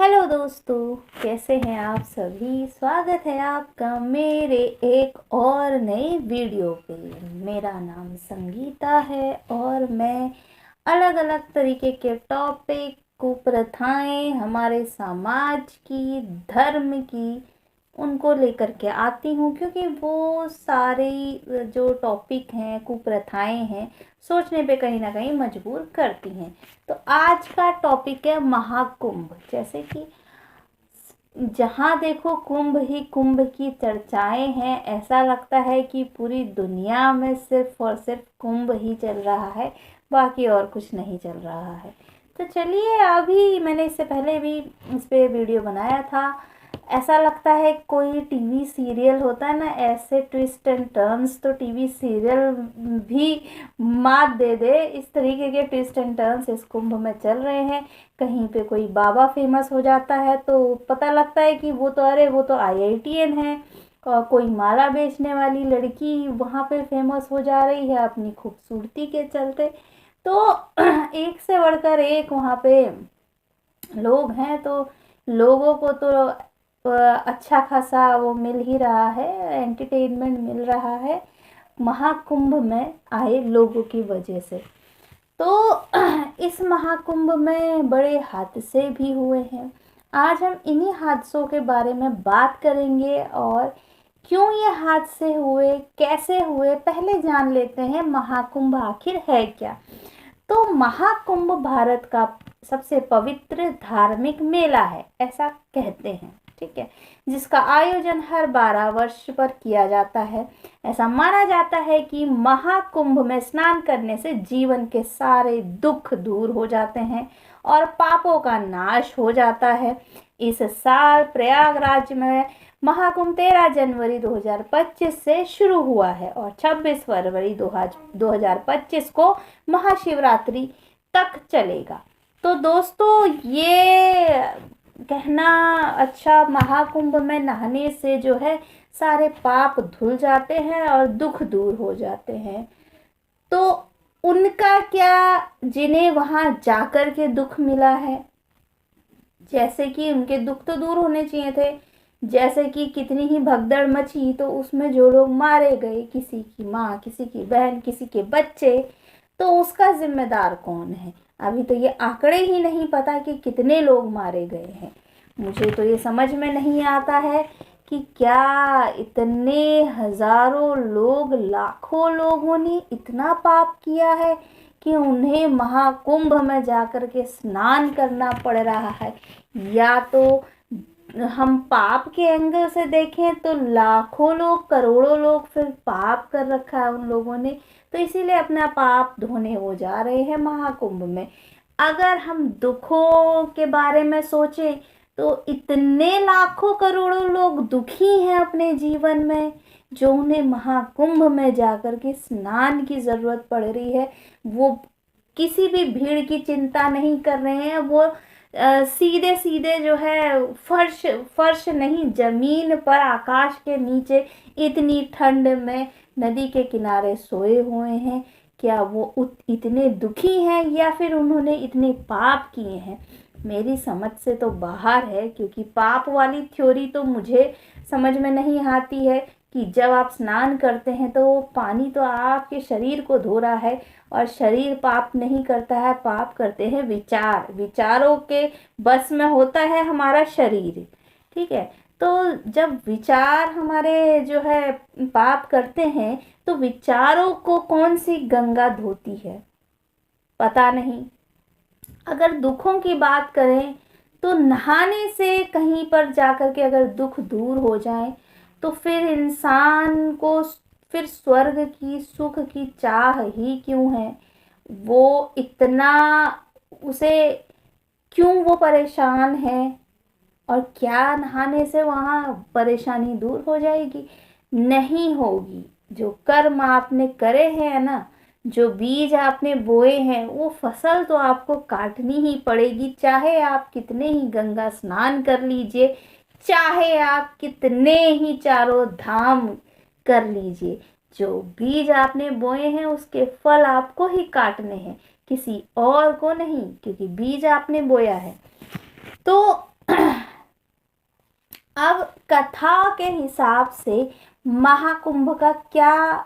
Hello दोस्तों, कैसे हैं आप सभी। स्वागत है आपका मेरे एक और नए वीडियो पे। मेरा नाम संगीता है और मैं अलग अलग तरीके के टॉपिक, कुप्रथाएं, हमारे समाज की, धर्म की, उनको लेकर के आती हूँ, क्योंकि वो सारे जो टॉपिक हैं, कुप्रथाएं हैं, सोचने पे कहीं ना कहीं मजबूर करती हैं। तो आज का टॉपिक है महाकुंभ। जैसे कि जहाँ देखो कुंभ ही कुंभ की चर्चाएं हैं। ऐसा लगता है कि पूरी दुनिया में सिर्फ और सिर्फ कुंभ ही चल रहा है, बाकी और कुछ नहीं चल रहा है। तो चलिए, अभी मैंने इससे पहले भी इस पे वीडियो बनाया था। ऐसा लगता है कोई टीवी सीरियल होता है ना, ऐसे ट्विस्ट एंड टर्न्स तो टीवी सीरियल भी मात दे दे। इस तरीके के ट्विस्ट एंड टर्न्स इस कुंभ में चल रहे हैं। कहीं पे कोई बाबा फेमस हो जाता है तो पता लगता है कि वो तो आईआईटीएन है। और कोई माला बेचने वाली लड़की वहाँ पे फेमस हो जा रही है अपनी खूबसूरती के चलते। तो एक से बढ़कर एक वहाँ पे लोग हैं। तो लोगों को तो अच्छा खासा वो मिल ही रहा है, एंटरटेनमेंट मिल रहा है महाकुंभ में आए लोगों की वजह से। तो इस महाकुंभ में बड़े हादसे भी हुए हैं। आज हम इन्हीं हादसों के बारे में बात करेंगे और क्यों ये हादसे हुए, कैसे हुए, पहले जान लेते हैं महाकुंभ आखिर है क्या। तो महाकुंभ भारत का सबसे पवित्र धार्मिक मेला है, ऐसा कहते हैं, ठीक है, जिसका आयोजन हर 12 वर्ष पर किया जाता है। ऐसा माना जाता है कि महाकुंभ में स्नान करने से जीवन के सारे दुख दूर हो जाते हैं और पापों का नाश हो जाता है। इस साल प्रयागराज में महाकुंभ 13 जनवरी 2025 से शुरू हुआ है और 26 फरवरी 2025 को महाशिवरात्रि तक चलेगा। तो दोस्तों, ये कहना अच्छा, महाकुंभ में नहाने से जो है सारे पाप धुल जाते हैं और दुख दूर हो जाते हैं। तो उनका क्या, जिन्हें वहां जाकर के दुख मिला है, जैसे कि उनके दुख तो दूर होने चाहिए थे। जैसे कि कितनी ही भगदड़ मची तो उसमें जो लोग मारे गए, किसी की माँ, किसी की बहन, किसी के बच्चे, तो उसका जिम्मेदार कौन है। अभी तो ये आंकड़े ही नहीं पता कि कितने लोग मारे गए हैं। मुझे तो ये समझ में नहीं आता है कि क्या इतने हजारों लोग, लाखों लोगों ने इतना पाप किया है कि उन्हें महाकुंभ में जाकर के स्नान करना पड़ रहा है। या तो हम पाप के एंगल से देखें तो लाखों लोग, करोड़ों लोग फिर पाप कर रखा है उन लोगों ने, तो इसीलिए अपना पाप धोने वो जा रहे हैं महाकुंभ में। अगर हम दुखों के बारे में सोचें तो इतने लाखों करोड़ों लोग दुखी हैं अपने जीवन में, जो उन्हें महाकुंभ में जाकर के स्नान की जरूरत पड़ रही है। वो किसी भी भीड़ की चिंता नहीं कर रहे हैं। वो सीधे सीधे जो है फर्श फर्श नहीं, जमीन पर, आकाश के नीचे इतनी ठंड में नदी के किनारे सोए हुए हैं। क्या वो इतने दुखी हैं या फिर उन्होंने इतने पाप किए हैं। मेरी समझ से तो बाहर है, क्योंकि पाप वाली थ्योरी तो मुझे समझ में नहीं आती है कि जब आप स्नान करते हैं तो वो पानी तो आपके शरीर को धो रहा है, और शरीर पाप नहीं करता है, पाप करते हैं विचार। विचारों के बस में होता है हमारा शरीर, ठीक है। तो जब विचार हमारे जो है पाप करते हैं तो विचारों को कौन सी गंगा धोती है, पता नहीं। अगर दुखों की बात करें तो नहाने से कहीं पर जाकर के अगर दुख दूर हो जाए तो फिर इंसान को फिर स्वर्ग की, सुख की चाह ही क्यों है। वो इतना, उसे क्यों वो परेशान है, और क्या नहाने से वहाँ परेशानी दूर हो जाएगी। नहीं होगी। जो कर्म आपने करे हैं ना, जो बीज आपने बोए हैं, वो फसल तो आपको काटनी ही पड़ेगी। चाहे आप कितने ही गंगा स्नान कर लीजिए, चाहे आप कितने ही चारों धाम कर लीजिए, जो बीज आपने बोए हैं उसके फल आपको ही काटने हैं, किसी और को नहीं, क्योंकि बीज आपने बोया है। तो अब कथा के हिसाब से महाकुंभ का क्या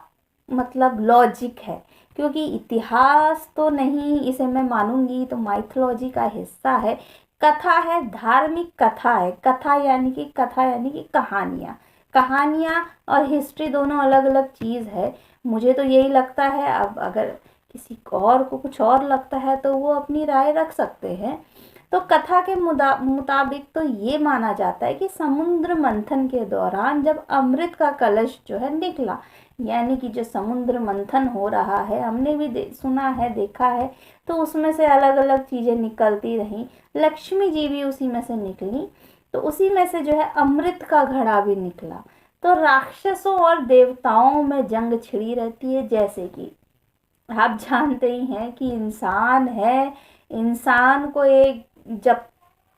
मतलब लॉजिक है, क्योंकि इतिहास तो नहीं इसे मैं मानूंगी, तो माइथोलॉजी का हिस्सा है। कथा है, धार्मिक कथा है। कथा यानी कि कहानियाँ। कहानियाँ और हिस्ट्री दोनों अलग अलग चीज़ है। मुझे तो यही लगता है। अब अगर किसी और को कुछ और लगता है तो वो अपनी राय रख सकते हैं। तो कथा के मुताबिक तो ये माना जाता है कि समुद्र मंथन के दौरान जब अमृत का कलश जो है निकला, यानी कि जो समुद्र मंथन हो रहा है, हमने भी सुना है, देखा है, तो उसमें से अलग अलग चीज़ें निकलती रहीं। लक्ष्मी जी भी उसी में से निकली, तो उसी में से जो है अमृत का घड़ा भी निकला। तो राक्षसों और देवताओं में जंग छिड़ी रहती है। जैसे कि आप जानते ही हैं कि इंसान है, इंसान को एक जब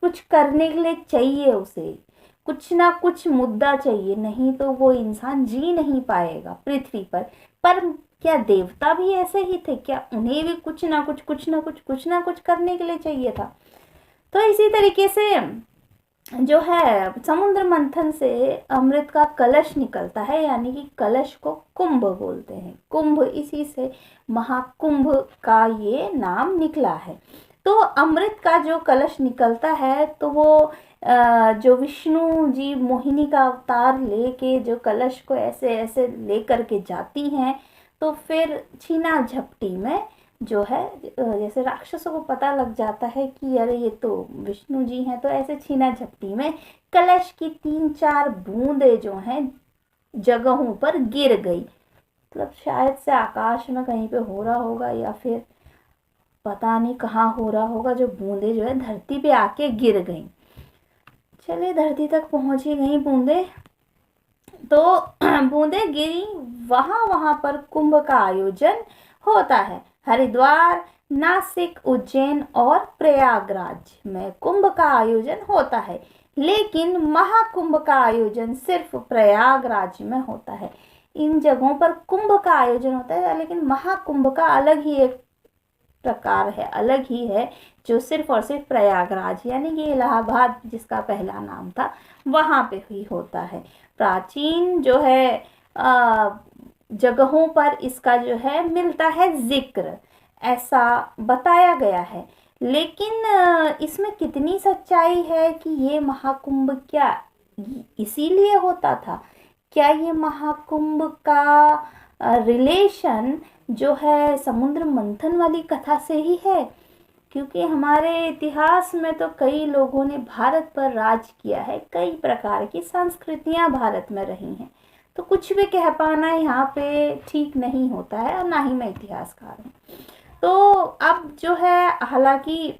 कुछ करने के लिए चाहिए, उसे कुछ ना कुछ मुद्दा चाहिए, नहीं तो वो इंसान जी नहीं पाएगा पृथ्वी पर क्या देवता भी ऐसे ही थे? क्या उन्हें भी कुछ ना कुछ करने के लिए चाहिए था? तो इसी तरीके से जो है समुद्र मंथन से अमृत का कलश निकलता है, यानी कि कलश को कुंभ बोलते हैं। कुंभ, इसी से महाकुंभ का ये नाम निकला है। तो अमृत का जो कलश निकलता है, तो वो जो विष्णु जी मोहिनी का अवतार लेके जो कलश को ऐसे ऐसे लेकर के जाती हैं, तो फिर छीना झपटी में जो है जैसे राक्षसों को पता लग जाता है कि अरे ये तो विष्णु जी हैं, तो ऐसे छीना झपटी में कलश की 3-4 बूंदे जो हैं जगहों पर गिर गई। मतलब शायद से आकाश में कहीं पे हो रहा होगा, या फिर पता नहीं कहाँ हो रहा होगा, जो बूंदे जो है धरती पे आके गिर गई। चलिए, धरती तक पहुंची गई बूंदे, तो बूंदे गिरी। वहां वहां पर कुंभ का आयोजन होता है। हरिद्वार, नासिक, उज्जैन और प्रयागराज में कुंभ का आयोजन होता है, लेकिन महाकुंभ का आयोजन सिर्फ प्रयागराज में होता है। इन जगहों पर कुंभ का आयोजन होता है, लेकिन महाकुंभ का अलग ही एक प्रकार है, अलग ही है, जो सिर्फ और सिर्फ प्रयागराज यानी कि इलाहाबाद जिसका पहला नाम था, वहां पे ही होता है। प्राचीन जो है जगहों पर इसका जो है मिलता है जिक्र, ऐसा बताया गया है। लेकिन इसमें कितनी सच्चाई है कि ये महाकुंभ क्या इसीलिए होता था? क्या ये महाकुंभ का रिलेशन जो है समुद्र मंथन वाली कथा से ही है? क्योंकि हमारे इतिहास में तो कई लोगों ने भारत पर राज किया है, कई प्रकार की संस्कृतियां भारत में रही हैं, तो कुछ भी कह पाना यहाँ पे ठीक नहीं होता है, और ना ही मैं इतिहासकार हूँ। तो अब जो है, हालांकि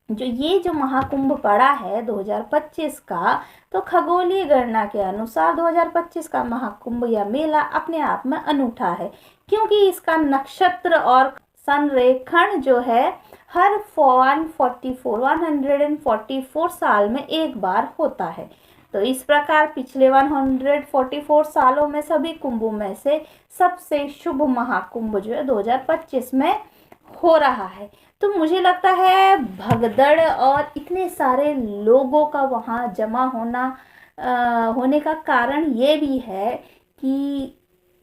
जो महाकुंभ पड़ा है 2025 का, तो खगोलीय गणना के अनुसार 2025 का महाकुंभ या मेला अपने आप में अनूठा है, क्योंकि इसका नक्षत्र और संरेखण जो है हर 144 साल में एक बार होता है। तो इस प्रकार पिछले 144 सालों में सभी कुंभों में से सबसे शुभ महाकुंभ जो है 2025 में हो रहा है। तो मुझे लगता है भगदड़ और इतने सारे लोगों का वहाँ जमा होने का कारण ये भी है कि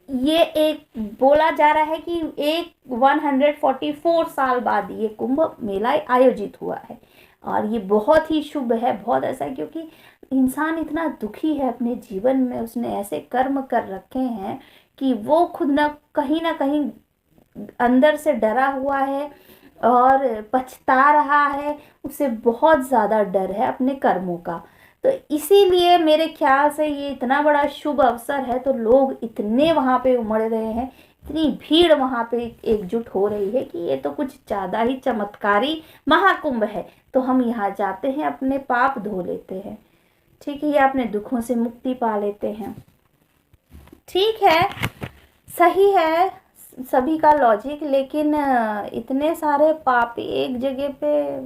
ये एक बोला जा रहा है कि एक 144 साल बाद ये कुंभ मेला आयोजित हुआ है, और ये बहुत ही शुभ है, बहुत ऐसा, क्योंकि इंसान इतना दुखी है अपने जीवन में, उसने ऐसे कर्म कर रखे हैं कि वो खुद ना कहीं अंदर से डरा हुआ है और पछता रहा है, उसे बहुत ज़्यादा डर है अपने कर्मों का। तो इसीलिए मेरे ख्याल से ये इतना बड़ा शुभ अवसर है, तो लोग इतने वहाँ पे उमड़ रहे हैं, इतनी भीड़ वहाँ पे एकजुट हो रही है कि ये तो कुछ ज़्यादा ही चमत्कारी महाकुंभ है। तो हम यहाँ जाते हैं, अपने पाप धो लेते हैं, ठीक है, या अपने दुखों से मुक्ति पा लेते हैं। ठीक है, सही है सभी का लॉजिक, लेकिन इतने सारे पापी एक जगह पे,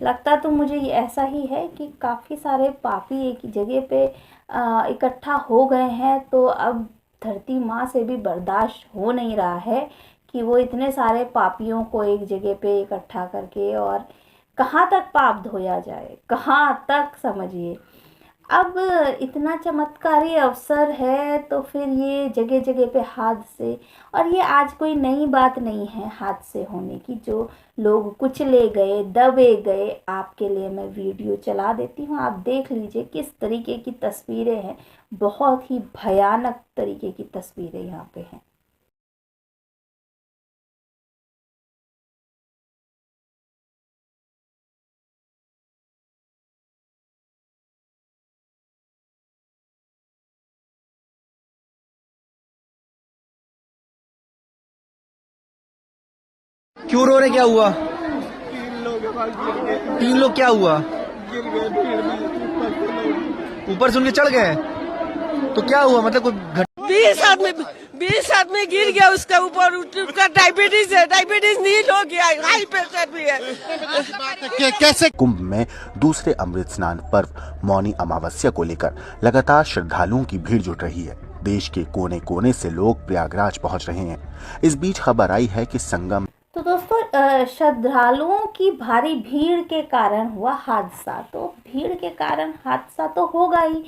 लगता तो मुझे ये ऐसा ही है कि काफ़ी सारे पापी एक ही जगह पे इकट्ठा हो गए हैं, तो अब धरती माँ से भी बर्दाश्त हो नहीं रहा है कि वो इतने सारे पापियों को एक जगह पे इकट्ठा करके, और कहाँ तक पाप धोया जाए, कहाँ तक, समझिए। अब इतना चमत्कारी अवसर है तो फिर ये जगह जगह पे हादसे, और ये आज कोई नई बात नहीं है हादसे होने की, जो लोग कुचले गए, दबे गए। आपके लिए मैं वीडियो चला देती हूँ, आप देख लीजिए किस तरीके की तस्वीरें हैं। बहुत ही भयानक तरीके की तस्वीरें यहाँ पे हैं। क्यों रो रहे, क्या हुआ? 3 लोग क्या हुआ? गिर गए भीड़ में, ऊपर से लोग। ऊपर से उनके चढ़ गए तो क्या हुआ? मतलब कोई 20 आदमी गिर गया उसका ऊपर। उसका डायबिटीज है, डायबिटीज नील हो गया, हाई प्रेशर भी है। कैसे कुंभ में दूसरे अमृत स्नान पर्व मौनी अमावस्या को लेकर लगातार श्रद्धालुओं की भीड़ जुट रही है। देश के कोने कोने से लोग प्रयागराज पहुंच रहे हैं। इस बीच खबर आई है कि संगम। तो दोस्तों, श्रद्धालुओं की भारी भीड़ के कारण हुआ हादसा, तो भीड़ के कारण हादसा तो होगा ही,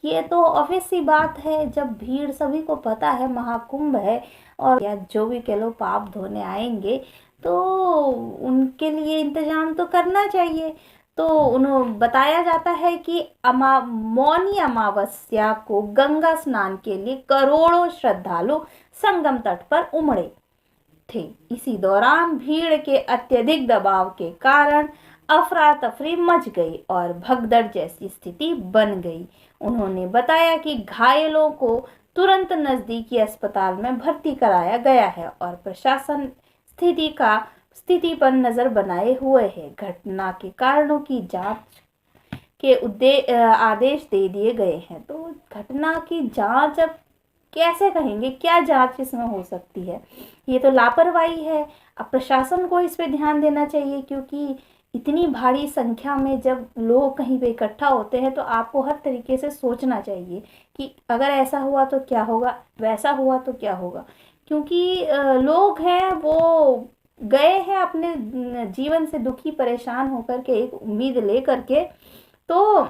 ये तो ऑब्वियस सी बात है। जब भीड़, सभी को पता है महाकुंभ है, और या जो भी कह लो पाप धोने आएंगे, तो उनके लिए इंतजाम तो करना चाहिए। तो उन्हें बताया जाता है कि मौनी अमावस्या को गंगा स्नान के लिए करोड़ों श्रद्धालु संगम तट पर उमड़े थे। इसी दौरान भीड़ के अत्यधिक दबाव के कारण अफरा तफरी मच गई और भगदड़ जैसी स्थिति बन गई। उन्होंने बताया कि घायलों को तुरंत नजदीकी अस्पताल में भर्ती कराया गया है और प्रशासन स्थिति पर नजर बनाए हुए है। घटना के कारणों की जांच के आदेश दे दिए गए हैं। तो घटना की जांच, अब कैसे कहेंगे, क्या जांच इसमें हो सकती है? ये तो लापरवाही है। अब प्रशासन को इस पे ध्यान देना चाहिए, क्योंकि इतनी भारी संख्या में जब लोग कहीं पे इकट्ठा होते हैं तो आपको हर तरीके से सोचना चाहिए कि अगर ऐसा हुआ तो क्या होगा, वैसा हुआ तो क्या होगा। क्योंकि लोग हैं, वो गए हैं अपने जीवन से दुखी परेशान होकर के, एक उम्मीद लेकर के। तो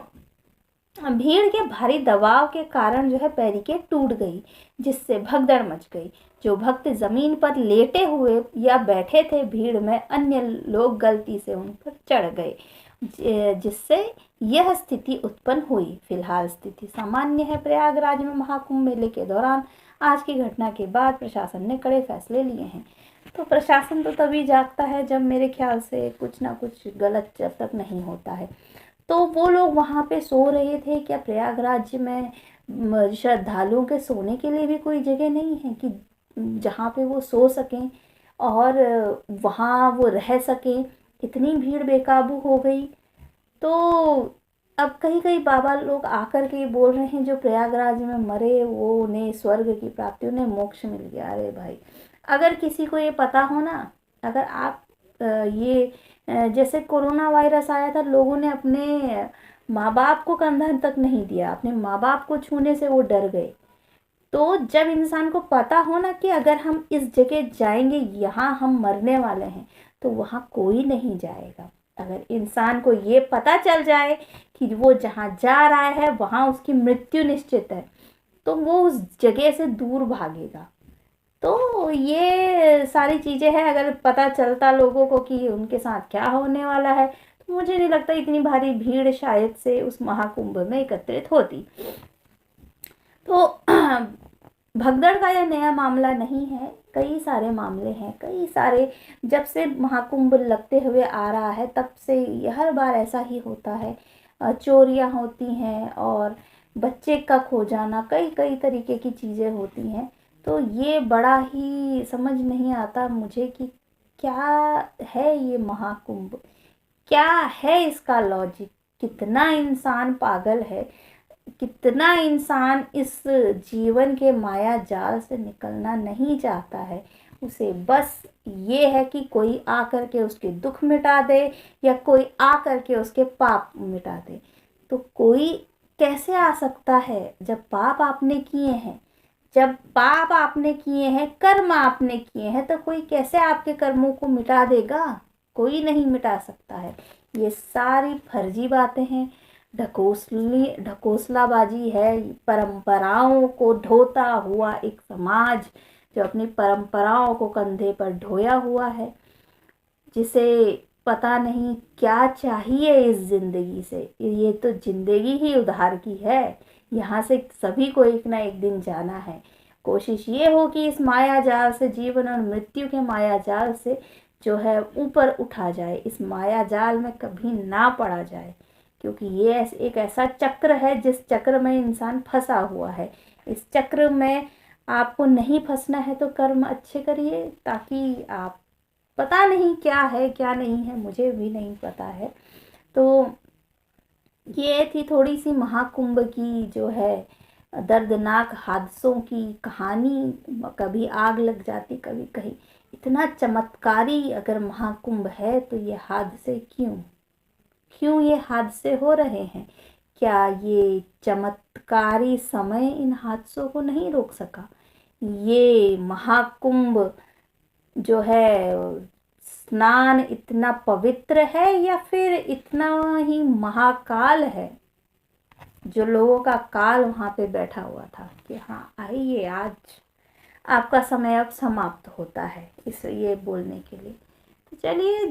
भीड़ के भारी दबाव के कारण जो है बैरिकेड टूट गई, जिससे भगदड़ मच गई। जो भक्त जमीन पर लेटे हुए या बैठे थे भीड़ में, अन्य लोग गलती से उन पर चढ़ गए, जिससे यह स्थिति उत्पन्न हुई। फिलहाल स्थिति सामान्य है। प्रयागराज में महाकुंभ मेले के दौरान आज की घटना के बाद प्रशासन ने कड़े फैसले लिए हैं। तो प्रशासन तो तभी जागता है जब, मेरे ख्याल से, कुछ ना कुछ गलत जब तक नहीं होता है। तो वो लोग वहाँ पे सो रहे थे क्या? प्रयागराज में श्रद्धालुओं के सोने के लिए भी कोई जगह नहीं है कि जहाँ पे वो सो सकें और वहाँ वो रह सकें? इतनी भीड़ बेकाबू हो गई। तो अब कहीं कहीं बाबा लोग आकर के बोल रहे हैं जो प्रयागराज में मरे वो उन्हें स्वर्ग की प्राप्ति, उन्हें मोक्ष मिल गया। अरे भाई, अगर किसी को ये पता हो ना, अगर आप ये जैसे कोरोना वायरस आया था, लोगों ने अपने माँ बाप को कंधा तक नहीं दिया, अपने माँ बाप को छूने से वो डर गए। तो जब इंसान को पता हो ना कि अगर हम इस जगह जाएंगे, यहाँ हम मरने वाले हैं, तो वहाँ कोई नहीं जाएगा। अगर इंसान को ये पता चल जाए कि वो जहाँ जा रहा है वहाँ उसकी मृत्यु निश्चित है, तो वो उस जगह से दूर भागेगा। तो ये सारी चीज़ें हैं। अगर पता चलता लोगों को कि उनके साथ क्या होने वाला है, तो मुझे नहीं लगता इतनी भारी भीड़ शायद से उस महाकुंभ में एकत्रित होती। तो भगदड़ का यह नया मामला नहीं है, कई सारे मामले हैं, कई सारे, जब से महाकुंभ लगते हुए आ रहा है तब से हर बार ऐसा ही होता है। चोरियां होती हैं और बच्चे का खो जाना, कई कई तरीके की चीज़ें होती हैं। तो ये बड़ा ही समझ नहीं आता मुझे कि क्या है ये महाकुंभ, क्या है इसका लॉजिक। कितना इंसान पागल है, कितना इंसान इस जीवन के माया जाल से निकलना नहीं चाहता है। उसे बस ये है कि कोई आकर के उसके दुख मिटा दे या कोई आकर के उसके पाप मिटा दे। तो कोई कैसे आ सकता है जब पाप आपने किए हैं, जब पाप आपने किए हैं, कर्म आपने किए हैं, तो कोई कैसे आपके कर्मों को मिटा देगा? कोई नहीं मिटा सकता है। ये सारी फर्जी बातें हैं। ढकोसलाबाजी है, परंपराओं को ढोता हुआ एक समाज जो अपनी परंपराओं को कंधे पर ढोया हुआ है, जिसे पता नहीं क्या चाहिए इस ज़िंदगी से। ये तो ज़िंदगी ही उधार की है, यहाँ से सभी को एक ना एक दिन जाना है। कोशिश ये हो कि इस माया जाल से, जीवन और मृत्यु के माया जाल से जो है ऊपर उठा जाए, इस माया जाल में कभी ना पड़ा जाए, क्योंकि ये एक ऐसा चक्र है जिस चक्र में इंसान फंसा हुआ है। इस चक्र में आपको नहीं फंसना है तो कर्म अच्छे करिए, ताकि आप, पता नहीं क्या है क्या नहीं है, मुझे भी नहीं पता है। तो ये थी थोड़ी सी महाकुंभ की जो है दर्दनाक हादसों की कहानी। कभी आग लग जाती, कभी कहीं। इतना चमत्कारी अगर महाकुंभ है तो ये हादसे क्यों ये हादसे हो रहे हैं? क्या ये चमत्कारी समय इन हादसों को नहीं रोक सका? ये महाकुंभ जो है स्नान इतना पवित्र है या फिर इतना ही महाकाल है, जो लोगों का काल वहाँ पे बैठा हुआ था कि हाँ आइए, आज आपका समय अब समाप्त होता है, इस ये बोलने के लिए। तो चलिए,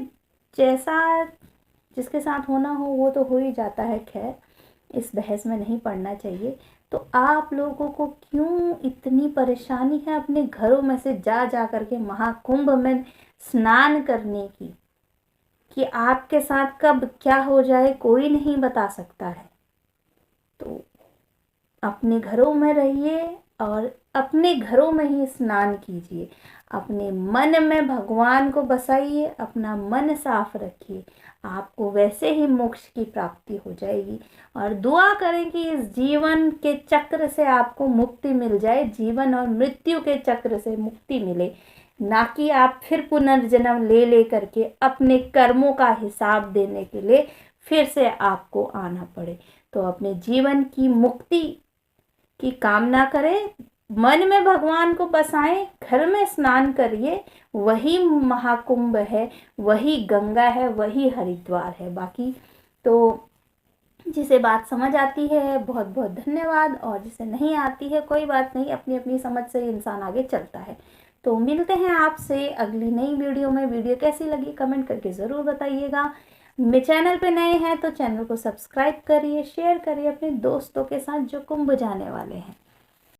जैसा जिसके साथ होना हो वो तो हो ही जाता है। खैर, इस बहस में नहीं पड़ना चाहिए। तो आप लोगों को क्यों इतनी परेशानी है अपने घरों में से जा करके महाकुंभ में स्नान करने की, कि आपके साथ कब क्या हो जाए कोई नहीं बता सकता है। तो अपने घरों में रहिए और अपने घरों में ही स्नान कीजिए। अपने मन में भगवान को बसाइए, अपना मन साफ रखिए, आपको वैसे ही मोक्ष की प्राप्ति हो जाएगी। और दुआ करें कि इस जीवन के चक्र से आपको मुक्ति मिल जाए, जीवन और मृत्यु के चक्र से मुक्ति मिले, ना कि आप फिर पुनर्जन्म ले करके अपने कर्मों का हिसाब देने के लिए फिर से आपको आना पड़े। तो अपने जीवन की मुक्ति की कामना करें, मन में भगवान को बसाएं, घर में स्नान करिए, वही महाकुंभ है, वही गंगा है, वही हरिद्वार है। बाकी तो जिसे बात समझ आती है बहुत बहुत धन्यवाद, और जिसे नहीं आती है कोई बात नहीं, अपनी अपनी समझ से इंसान आगे चलता है। तो मिलते हैं आपसे अगली नई वीडियो में। वीडियो कैसी लगी कमेंट करके ज़रूर बताइएगा। मेरे चैनल पे नए हैं तो चैनल को सब्सक्राइब करिए, शेयर करिए अपने दोस्तों के साथ जो कुंभ जाने वाले हैं।